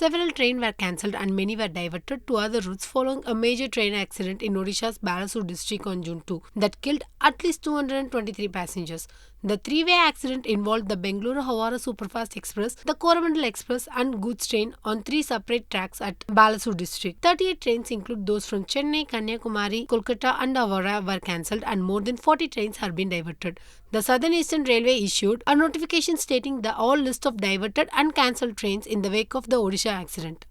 Several trains were cancelled and many were diverted to other routes following a major train accident in Odisha's Balasore district on June 2 that killed at least 223 passengers. The three-way accident involved the Bengaluru-Howrah superfast express, the Coromandel Express and goods train on three separate tracks at Balasore district. 38 trains include those from Chennai, Kanyakumari, Kolkata and Howrah were cancelled and more than 40 trains have been diverted. The Southern Eastern Railway issued a notification stating the all list of diverted and cancelled trains in the wake of the Odisha accident.